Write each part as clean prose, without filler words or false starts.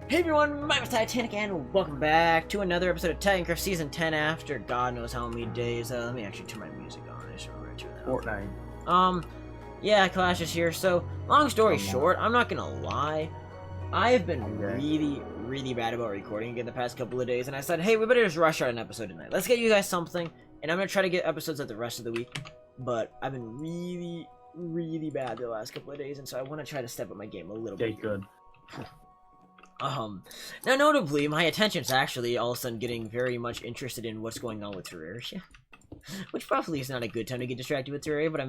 Hey everyone, my name is Titanic and welcome back to another episode of Titancraft Season 10 after God knows how many days. Let me actually turn my music on. I should remember to turn that Fortnite. Yeah, Clash is here. So, long story short, I'm not gonna lie. I've been really bad about recording again the past couple of days, and I said, hey, we better just rush out an episode tonight. Let's get you guys something, and I'm gonna try to get episodes out the rest of the week, but I've been really bad the last couple of days, and so I want to try to step up my game a little bit. Okay, good. Now notably, my attention's actually all of a sudden getting very much interested in what's going on with Terraria. Which probably is not a good time to get distracted with Terraria, but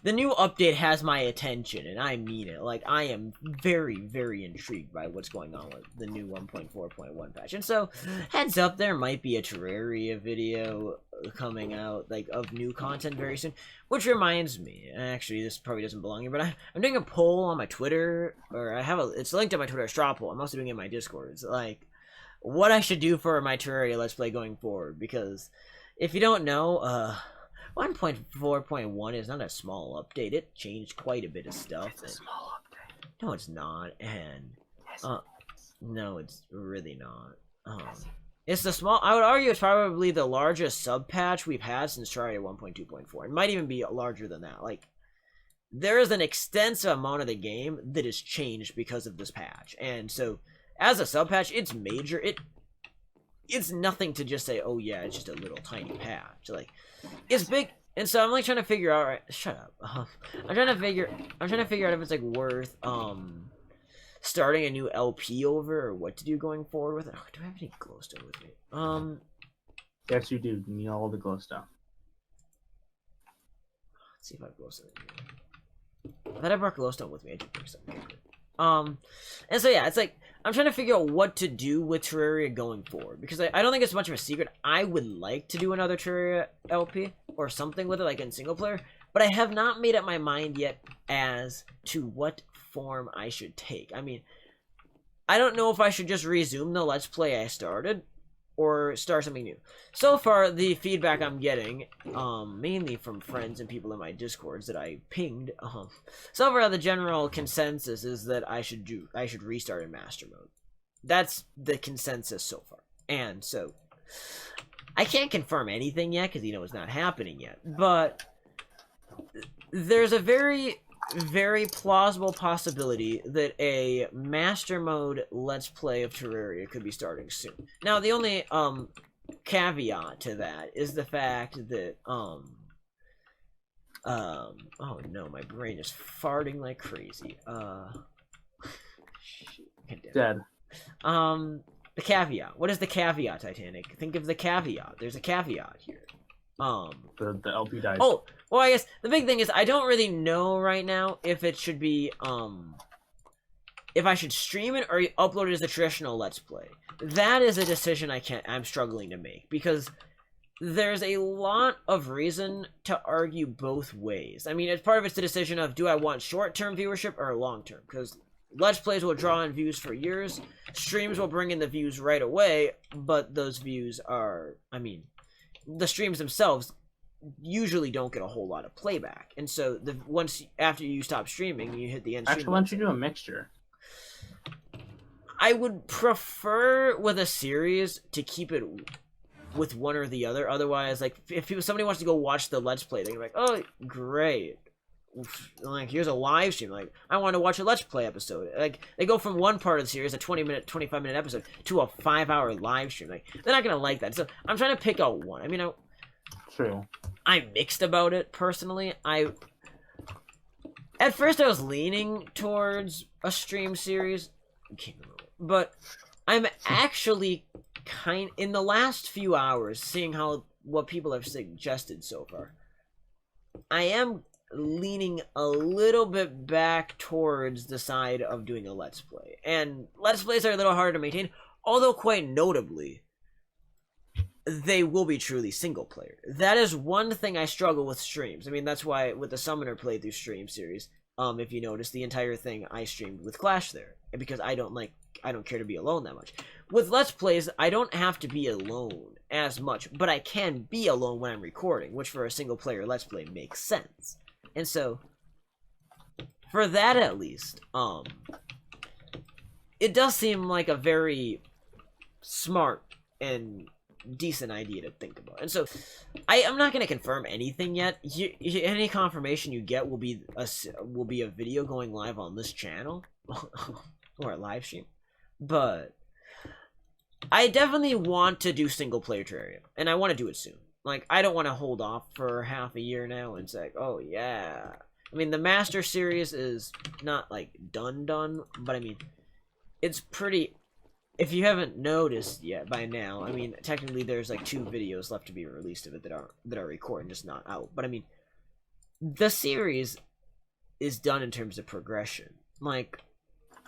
the new update has my attention, and I mean it. Like, I am very intrigued by what's going on with the new 1.4.1 patch. And so, heads up, there might be a Terraria video coming out, like, of new content very soon. Which reminds me, actually, this probably doesn't belong here, but I'm doing a poll on my Twitter, or it's linked to my Twitter, a straw poll. I'm also doing it in my Discord. It's like, what I should do for my Terraria Let's Play going forward, because if you don't know, 1.4.1 is not a small update. It changed quite a bit of stuff. It's a small update. No, it's not. And no, it's really not. It's the small. I would argue it's probably the largest sub patch we've had since Terraria 1.2.4. It might even be larger than that. Like, there is an extensive amount of the game that has changed because of this patch, and so as a sub patch, it's major. It's nothing to just say, oh yeah, it's just a little tiny patch. Like, it's big, and so I'm like trying to figure out. Right, shut up. I'm trying to figure out if it's like worth starting a new LP over, or what to do going forward with it. Oh, do I have any glowstone with me? Yes, you do. You need all the glowstone. Let's see if I have glowstone. I thought I brought glowstone with me. I did bring something. And so yeah, it's like I'm trying to figure out what to do with Terraria going forward, because I don't think it's much of a secret. I would like to do another Terraria LP or something with it, like in single player, but I have not made up my mind yet as to what form I should take. I mean, I don't know if I should just resume the Let's Play I started or start something new. So far, the feedback I'm getting, mainly from friends and people in my Discords that I pinged, so far the general consensus is that I should restart in Master Mode. That's the consensus so far. And so, I can't confirm anything yet, because, it's not happening yet. But, there's a very plausible possibility that a Master Mode Let's Play of Terraria could be starting soon. Now, the only caveat to that is the fact that oh no, my brain is farting like crazy. Dead. The caveat. What is the caveat, Titanic? Think of the caveat. There's a caveat here. The LP died. Oh, well, I guess the big thing is I don't really know right now if it should be, if I should stream it or upload it as a traditional Let's Play. That is a decision I'm struggling to make, because there's a lot of reason to argue both ways. I mean, it's part of it's the decision of, do I want short-term viewership or long-term? Because Let's Plays will draw in views for years, streams will bring in the views right away, but those views are, I mean, the streams themselves usually don't get a whole lot of playback, and so after you stop streaming, you hit the end. Actually, why don't you do a mixture? I would prefer with a series to keep it with one or the other. Otherwise, like, if somebody wants to go watch the Let's Play, they're like, oh great, like, here's a live stream. Like, I want to watch a Let's Play episode. Like, they go from one part of the series, a 20-minute, 25-minute episode, to a 5-hour live stream. Like, they're not gonna like that. So I'm trying to pick out one. I mean, True. I'm mixed about it personally. At first I was leaning towards a stream series, but I'm actually in the last few hours, seeing what people have suggested so far, I am leaning a little bit back towards the side of doing a Let's Play. And Let's Plays are a little harder to maintain, although quite notably, they will be truly single player. That is one thing I struggle with streams. I mean, that's why with the Summoner playthrough stream series, if you notice, the entire thing I streamed with Clash there, because I don't care to be alone that much. With Let's Plays, I don't have to be alone as much, but I can be alone when I'm recording, which for a single player Let's Play makes sense. And so, for that at least, it does seem like a very smart and decent idea to think about. And so I'm not going to confirm anything yet. Any confirmation you get will be a video going live on this channel or a live stream. But I definitely want to do single player Terraria, and I want to do it soon. Like, I don't want to hold off for half a year now and say, oh yeah. I mean, the Master Series is not like done, but I mean, it's pretty. If you haven't noticed yet by now, I mean, technically there's like 2 videos left to be released of it that are recorded, just not out. But I mean, the series is done in terms of progression. Like,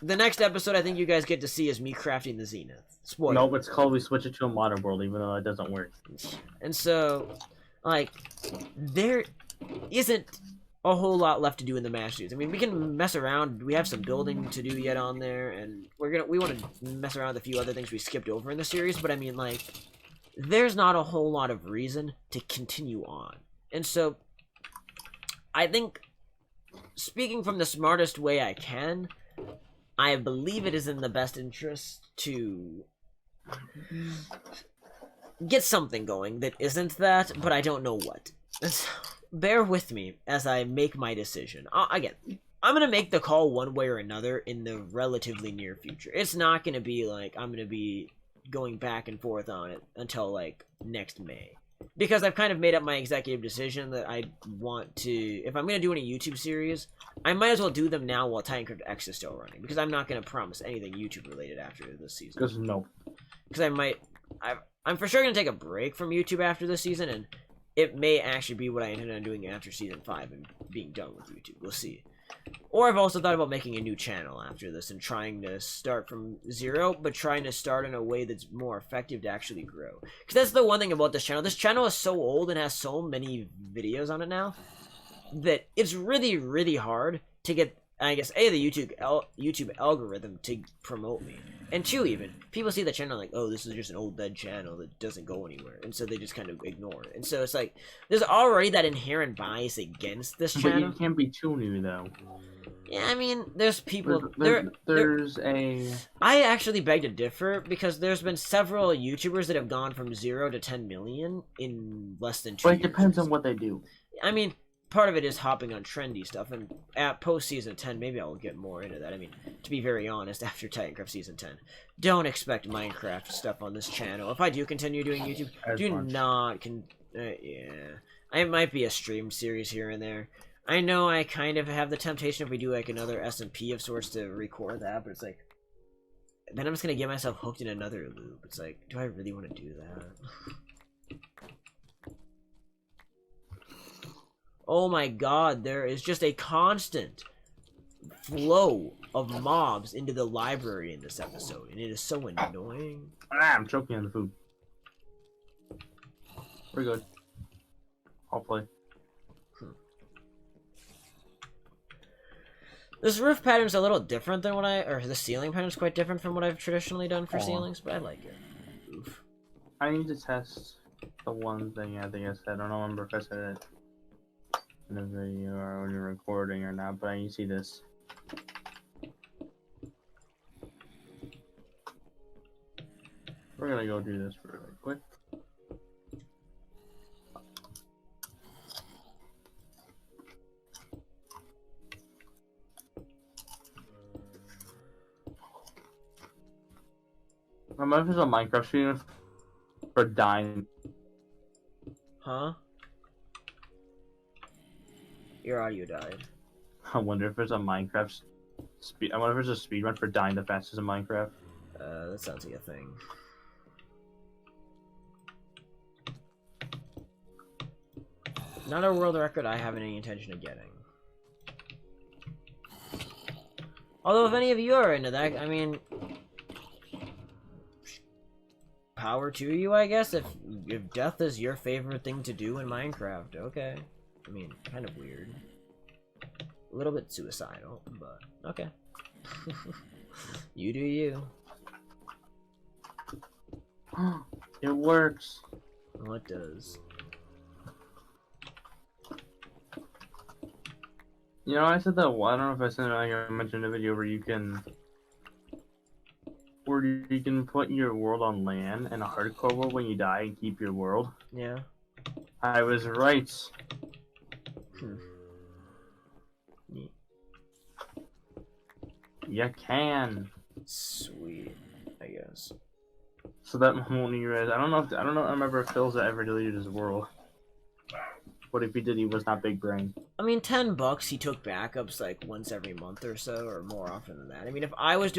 the next episode I think you guys get to see is me crafting the Zenith. Spoiler. Nope, it's called we switch it to a modern world, even though it doesn't work. And so, like, there isn't a whole lot left to do in the Master Series. I mean, we can mess around. We have some building to do yet on there, and we want to mess around with a few other things we skipped over in the series. But I mean, like, there's not a whole lot of reason to continue on. And so, I think, speaking from the smartest way I can, I believe it is in the best interest to get something going that isn't that, but I don't know what. So, bear with me as I make my decision. Again, I'm going to make the call one way or another in the relatively near future. It's not going to be like I'm going to be going back and forth on it until like next May. Because I've kind of made up my executive decision that I want to, if I'm going to do any YouTube series, I might as well do them now while Titancraft X is still running. Because I'm not going to promise anything YouTube related after this season. Because no. Because I'm for sure going to take a break from YouTube after this season, and it may actually be what I intend on doing after Season 5 and being done with YouTube. We'll see. Or I've also thought about making a new channel after this and trying to start from zero, but trying to start in a way that's more effective to actually grow. Because that's the one thing about this channel. This channel is so old and has so many videos on it now that it's really, really hard to get, I guess, A, the YouTube algorithm to promote me. And 2, even, people see the channel like, oh, this is just an old dead channel that doesn't go anywhere. And so they just kind of ignore it. And so it's like, there's already that inherent bias against this channel. But you can't be too new, though. Yeah, I mean, there's people... I actually beg to differ, because there's been several YouTubers that have gone from 0 to 10 million in less than 2 years. But it depends on what they do. I mean, part of it is hopping on trendy stuff, and at post-Season 10, maybe I'll get more into that. I mean, to be very honest, after Titancraft Season 10, don't expect Minecraft stuff on this channel. If I do continue doing YouTube, yeah. I might be a stream series here and there. I know I kind of have the temptation if we do like another SMP of sorts to record that, but it's like, then I'm just gonna get myself hooked in another loop. It's like, do I really want to do that? Oh my god, there is just a constant flow of mobs into the library in this episode, and it is so annoying. I'm choking on the food. We're good. I'll play. This roof pattern's a little different than what the ceiling pattern's quite different from what I've traditionally done for ceilings, but I like it. Oof. I need to test the one thing I think I said. I don't remember if I said it in the video or when you're recording or not, but I need to see this. We're gonna go do this really quick. My mother is a Minecraft streamer for dying. Huh? Your audio died. I wonder if there's a Minecraft speed. I wonder if there's a speedrun for dying the fastest in Minecraft. That sounds like a thing. Not a world record I have any intention of getting. Although if any of you are into that, I mean, power to you, I guess. If death is your favorite thing to do in Minecraft, okay. I mean, kind of weird. A little bit suicidal, but okay. You do you. It works. Well, it does. You know, I said that. I don't know if I said it. I mentioned a video where you can Or you can put your world on land and a hardcore world when you die and keep your world. Yeah. I was right. Neat. You can. Sweet, I guess. So that won't erase. I don't remember if Phil's ever deleted his world. But if he did, he was not big brain. I mean, $10 he took backups like once every month or so, or more often than that. I mean, if I was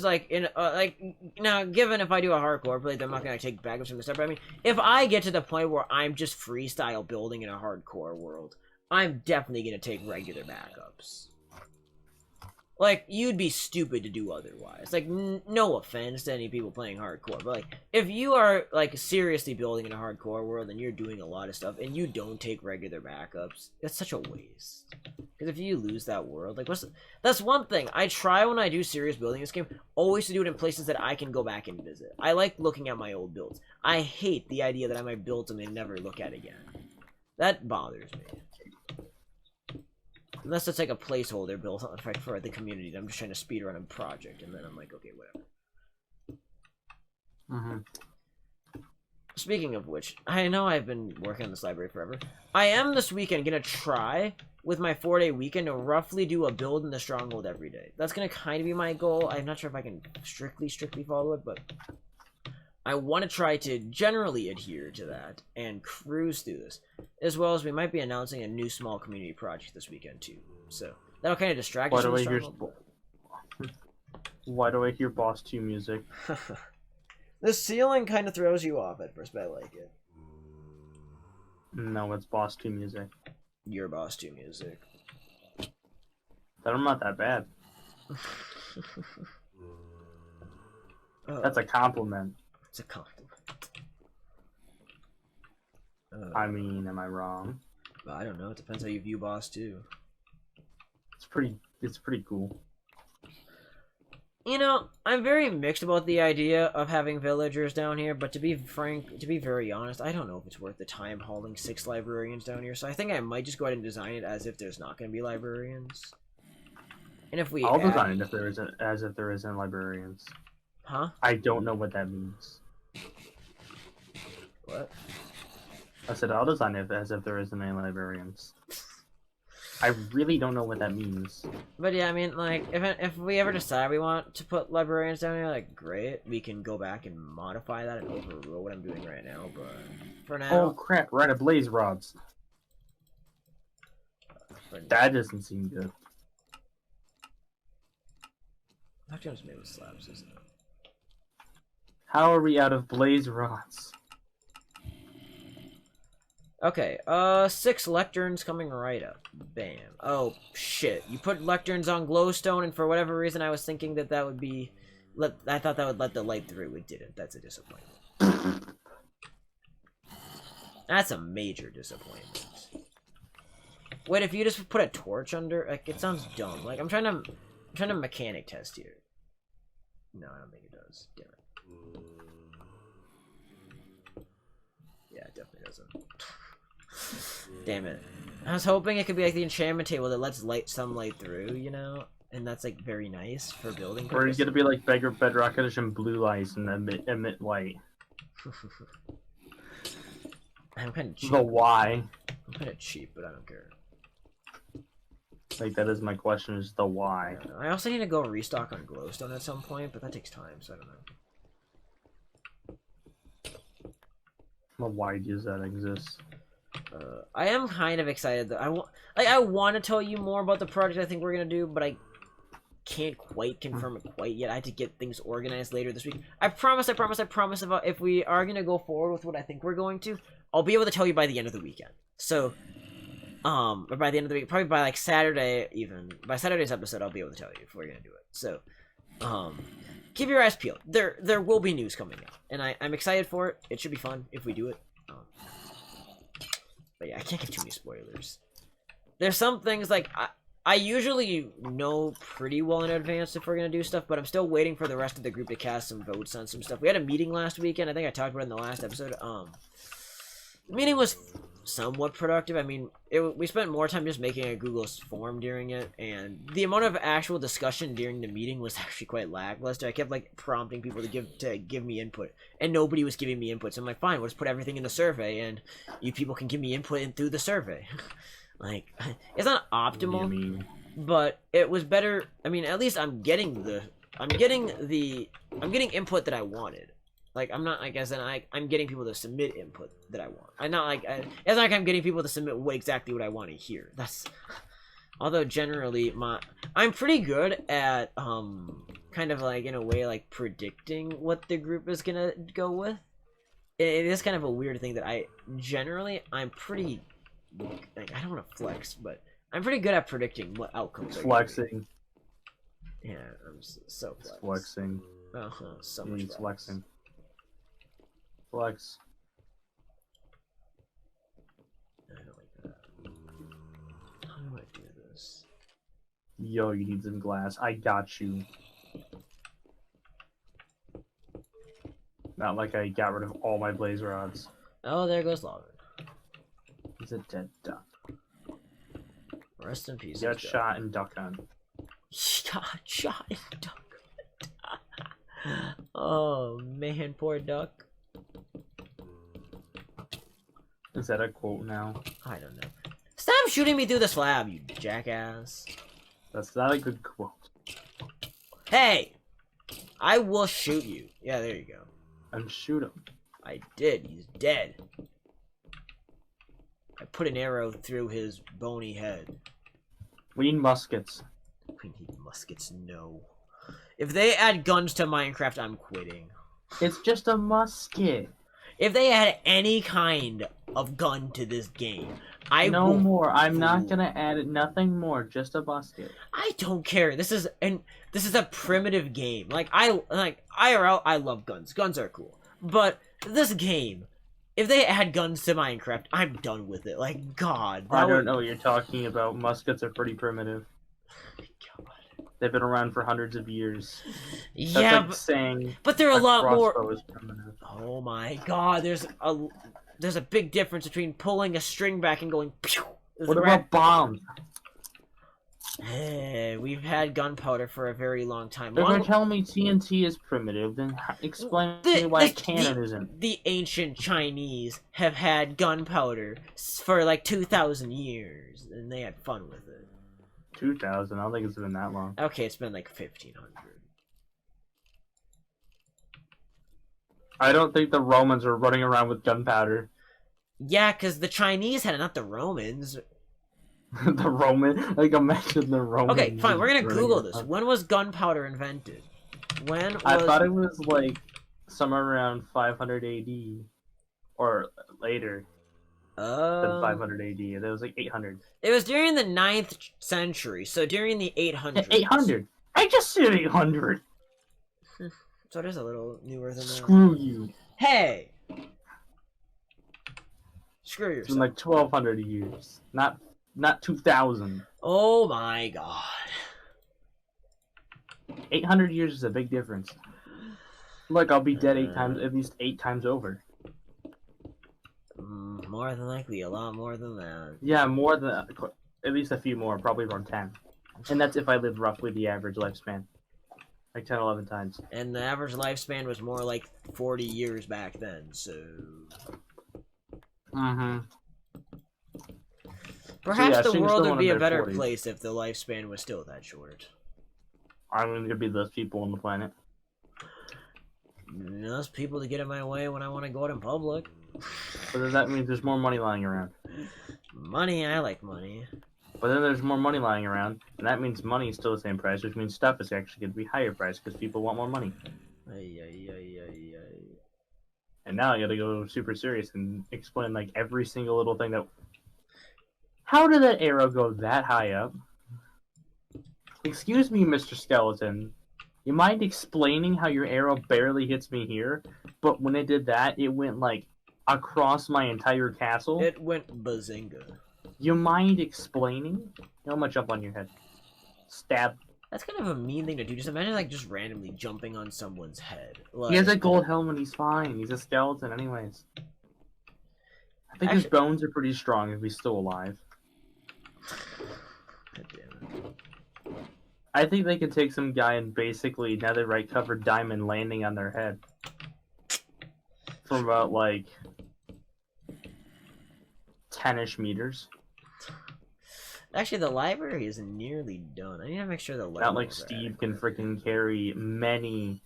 like in like now, given if I do a hardcore play, then I'm not gonna take backups from the stuff. But I mean, if I get to the point where I'm just freestyle building in a hardcore world, I'm definitely gonna take regular backups. Like, you'd be stupid to do otherwise. Like, no offense to any people playing hardcore, but, like, if you are, like, seriously building in a hardcore world and you're doing a lot of stuff and you don't take regular backups, it's such a waste. Because if you lose that world, like, that's one thing. I try when I do serious building in this game, always to do it in places that I can go back and visit. I like looking at my old builds. I hate the idea that I might build something and never look at again. That bothers me. Unless it's like a placeholder built for the community that I'm just trying to speed run a project, and then I'm like, okay, whatever. Speaking of which, I know I've been working on this library forever. I am this weekend gonna try, with my 4-day weekend, to roughly do a build in the stronghold every day. That's gonna kind of be my goal. I'm not sure if I can strictly follow it, but I want to try to generally adhere to that and cruise through this, as well as we might be announcing a new small community project this weekend too. So that'll kind of distract us. Why do I hear Boss 2 music? The ceiling kind of throws you off at first, but I like it. No, it's Boss 2 music. Your Boss 2 music. But I'm not that bad. That's a compliment. It's a compliment. I mean, am I wrong? I don't know. It depends how you view Boss 2. It's pretty cool. You know, I'm very mixed about the idea of having villagers down here, but to be very honest, I don't know if it's worth the time hauling 6 librarians down here, so I think I might just go ahead and design it as if there's not going to be librarians. And if we I'll design it as if there isn't librarians. Huh? I don't know what that means. What? I said I'll design it as if there isn't any librarians. I really don't know what that means. But yeah, I mean, like, if we ever decide we want to put librarians down here, like, great, we can go back and modify that and overrule what I'm doing right now, but for now... Oh crap, we're out of blaze rods. That doesn't seem good. Actually, just made with slabs, isn't it? How are we out of blaze rods? Okay, 6 lecterns coming right up. Bam. Oh, shit. You put lecterns on glowstone, and for whatever reason I was thinking that that would be... I thought that would let the light through. It didn't. That's a disappointment. That's a major disappointment. Wait, if you just put a torch under... Like, it sounds dumb. Like, I'm trying to mechanic test here. No, I don't think it does. Damn it. Yeah, it definitely doesn't. Damn it. I was hoping it could be like the enchantment table that lets some light through, you know? And that's like very nice for building purposes. Or it's gonna be like Bedrock Edition blue lights and emit light. I'm kind of cheap. The why? I'm kind of cheap, but I don't care. Like, that is my question, is the why. I also need to go restock on glowstone at some point, but that takes time, so I don't know. Well, why does that exist? I am kind of excited though. I want to tell you more about the project I think we're gonna do, but I can't quite confirm it quite yet. I had to get things organized later this week. I promise if we are gonna go forward with what I think we're going to, I'll be able to tell you by the end of the weekend. So, or by the end of the week, probably by like Saturday even. By Saturday's episode, I'll be able to tell you if we're gonna do it. So, keep your eyes peeled. There will be news coming out, and I'm excited for it. It should be fun if we do it. But yeah, I can't give too many spoilers. There's some things like I usually know pretty well in advance if we're gonna do stuff, but I'm still waiting for the rest of the group to cast some votes on some stuff. We had a meeting last weekend. I think I talked about it in the last episode. The meeting was somewhat productive. I mean, we spent more time just making a Google form during it, and the amount of actual discussion during the meeting was actually quite lackluster. I kept like prompting people to give me input, and nobody was giving me input. So I'm like, fine, we'll just put everything in the survey, and you people can give me input in through the survey. Like, it's not optimal, but it was better. I mean, at least I'm getting input that I wanted. Like, I'm not like, as in, I'm getting people to submit input that I want. I'm not like, it's not like I'm getting people to submit exactly what I want to hear. That's, although generally, I'm pretty good at, kind of like, in a way, like, predicting what the group is gonna go with. It is kind of a weird thing that I'm pretty, like, I don't want to flex, but I'm pretty good at predicting what outcomes are flexing. Yeah, I'm so flex. Flexing. So much flexing. Flex. I don't like that. How do I do this? Yo, you need some glass. I got you. Not like I got rid of all my blaze rods. Oh, there goes Lava. He's a dead duck. Rest in peace. He got shot in duck hunt. Shot in duck. Oh man, poor duck. Is that a quote now? I don't know. Stop shooting me through the slab, you jackass. That's not a good quote. Hey! I will shoot you. Yeah, there you go. And shoot him. I did. He's dead. I put an arrow through his bony head. We need muskets. We need muskets, no. If they add guns to Minecraft, I'm quitting. It's just a musket. If they add any kind of gun to this game, no more. I'm not gonna add it. Nothing more. Just a musket. I don't care. This is a primitive game. Like IRL. I love guns. Guns are cool. But this game, if they add guns to Minecraft, I'm done with it. Like God. I don't know what you're talking about. Muskets are pretty primitive. God. They've been around for hundreds of years. Yeah, that's like saying but they're a lot more. Is primitive. Oh my God! There's a big difference between pulling a string back and going. Pew! What about bombs? Hey, we've had gunpowder for a very long time. If you're telling me TNT is primitive, then explain to me why cannon isn't. The ancient Chinese have had gunpowder for like 2,000 years, and they had fun with it. 2,000? I don't think it's been that long. Okay, it's been like 1,500. I don't think the Romans were running around with gunpowder. Yeah, because the Chinese had it, not the Romans. The Roman? Like, imagine the Romans. Okay, fine, we're gonna Google this. When was gunpowder invented? I thought it was, like, somewhere around 500 AD. Or later. Than 500 AD. It was, like, 800. It was during the 9th century, so during the 800s. 800? I just said 800! So it is a little newer than that. Screw you. Hey! Screw yourself. It's been like 1,200 years. Not 2,000. Oh my God. 800 years is a big difference. Look, I'll be dead 8 times, at least 8 times over. More than likely, a lot more than that. Yeah, more than at least a few more, probably around 10. And that's if I live roughly the average lifespan. Like 10, 11 times. And the average lifespan was more like 40 years back then, so... Mm-hmm. Perhaps so, the world would be a better place if the lifespan was still that short. I'm going to be those people on the planet. Those people to get in my way when I want to go out in public. But then that means there's more money lying around. Money, I like money. But then there's more money lying around, and that means money is still the same price, which means stuff is actually going to be higher price because people want more money. And now I gotta go super serious and explain like every single little thing that... How did that arrow go that high up? Excuse me, Mr. Skeleton. You mind explaining how your arrow barely hits me here, but when it did that, it went like across my entire castle? It went bazinga. You mind explaining? I'm gonna jump on your head. Stab. That's kind of a mean thing to do. Just imagine like just randomly jumping on someone's head. Like... He has a gold helmet, he's fine. He's a skeleton anyways. I think his bones are pretty strong if he's still alive. God damn it. I think they could take some guy and basically netherite covered diamond landing on their head. From about like 10-ish meters. Actually, the library is nearly done. I need to make sure the Not like Steve can freaking carry many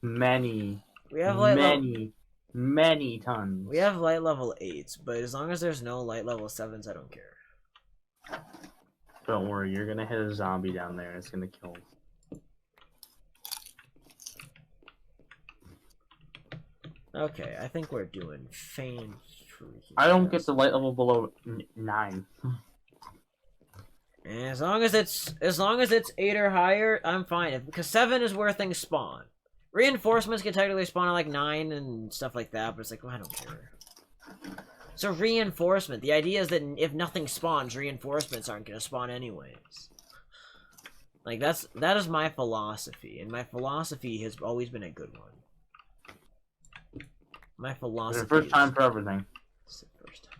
we have light many tons. We have light level 8s, but as long as there's no light level 7s, I don't care. Don't worry, you're gonna hit a zombie down there and it's gonna kill him. Okay, I think we're doing fan. I don't get the light level below 9. And as long as it's 8 or higher, I'm fine. Because 7 is where things spawn. Reinforcements can technically spawn at like 9 and stuff like that, but it's like, well, I don't care. So reinforcement. The idea is that if nothing spawns, reinforcements aren't gonna spawn anyways. Like that is my philosophy, and my philosophy has always been a good one. My philosophy. It's the first time for everything. It's the first time.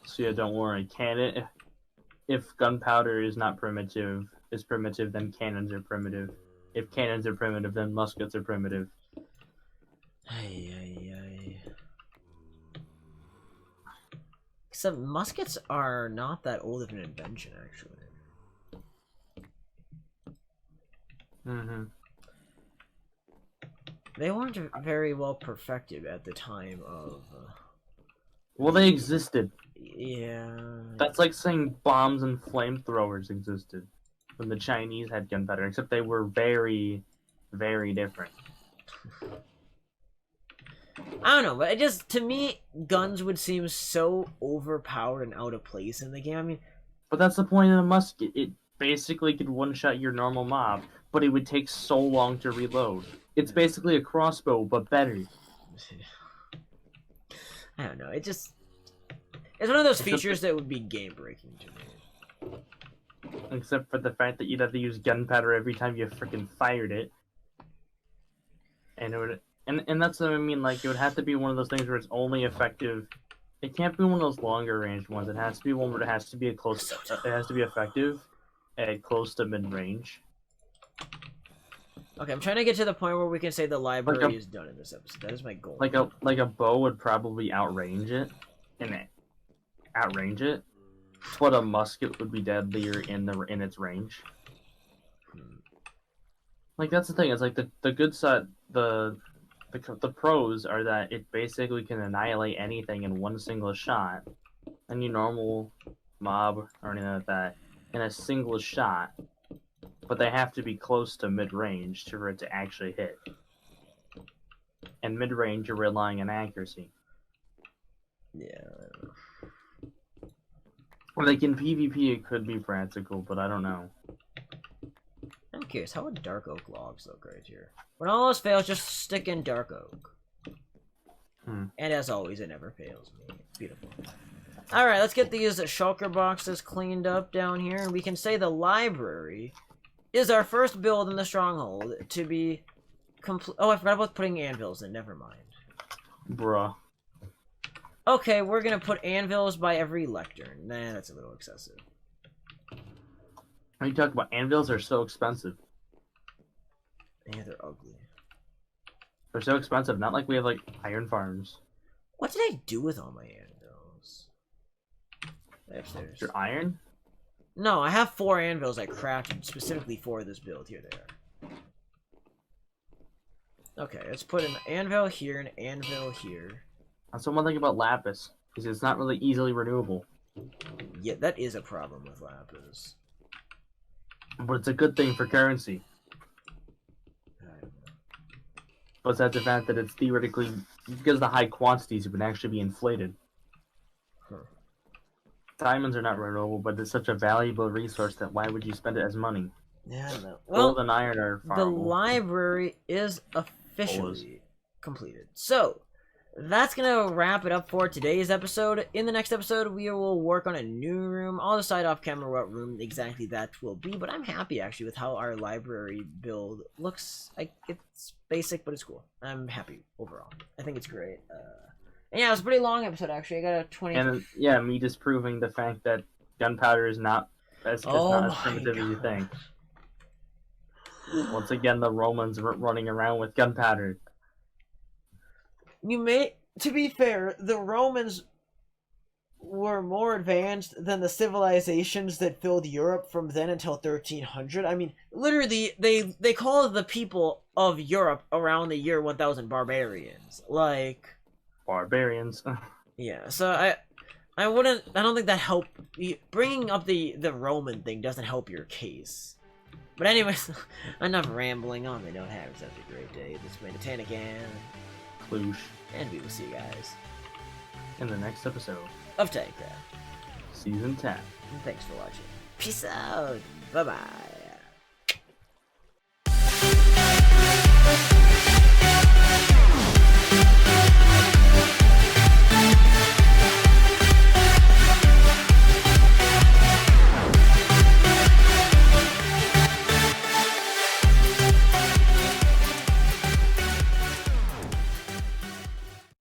So yeah, don't worry. If gunpowder is not primitive, then cannons are primitive. If cannons are primitive, then muskets are primitive. Except muskets are not that old of an invention, actually. Mm-hmm. They weren't very well perfected at the time of... Well, they existed. Yeah... That's like saying bombs and flamethrowers existed when the Chinese had gunpowder, except they were very, very different. I don't know, but it just, to me, guns would seem so overpowered and out of place in the game. I mean... But that's the point of the musket. It basically could one-shot your normal mob, but it would take so long to reload. It's basically a crossbow, but better. I don't know, it just... It's one of those features that would be game-breaking to me. Except for the fact that you'd have to use gunpowder every time you freaking fired it. And it would... And that's what I mean, like, it would have to be one of those things where it's only effective... It can't be one of those longer range ones. It has to be one where it has to be it has to be effective at close to mid-range. Okay, I'm trying to get to the point where we can say the library is done in this episode. That is my goal. Like a bow would probably outrange it. But a musket would be deadlier in its range. Like, that's the thing. It's like the good side, the pros are that it basically can annihilate anything in one single shot. Any normal mob or anything like that in a single shot. But they have to be close to mid-range for it to actually hit. And mid-range, you're relying on accuracy. Yeah, I don't know. Like, in PvP, it could be practical, but I don't know. I'm curious, how would dark oak logs look right here? When all else fails, just stick in dark oak. And as always, it never fails me. Beautiful. Alright, let's get these shulker boxes cleaned up down here, and we can say the library is our first build in the stronghold to be complete. Oh, I forgot about putting anvils in, never mind. Bruh. Okay, we're gonna put anvils by every lectern. Nah, that's a little excessive. When you talk about anvils, are so expensive. Yeah, they're ugly. They're so expensive, not like we have, like, iron farms. What did I do with all my anvils? Upstairs. Your iron? No, I have 4 anvils I crafted specifically for this build. Here they are. Okay, let's put an anvil here, an anvil here. That's one thing about lapis, because it's not really easily renewable. Yeah, that is a problem with lapis. But it's a good thing for currency. Besides the fact that it's theoretically, because of the high quantities, it would actually be inflated. Diamonds are not renewable, but it's such a valuable resource that why would you spend it as money? Yeah, I don't know. Well, gold and iron are farmable. The library is officially completed. So, that's gonna wrap it up for today's episode. In the next episode, we will work on a new room. I'll decide off camera what room exactly that will be, but I'm happy actually with how our library build looks. Like, it's basic, but it's cool. I'm happy overall. I think it's great. And yeah, it was a pretty long episode actually. I got a 20. And yeah, me disproving the fact that gunpowder is not as primitive as you think. Once again, the Romans running around with gunpowder. To be fair, the Romans were more advanced than the civilizations that filled Europe from then until 1300. I mean, literally, they call the people of Europe around the year 1000 barbarians. Like, barbarians. Yeah, so I don't think that helped. Bringing up the Roman thing doesn't help your case. But anyways, enough rambling on. They don't have such a great day. This has been Titancraft. And we will see you guys in the next episode of Titancraft Season 10. And thanks for watching. Peace out. Bye-bye.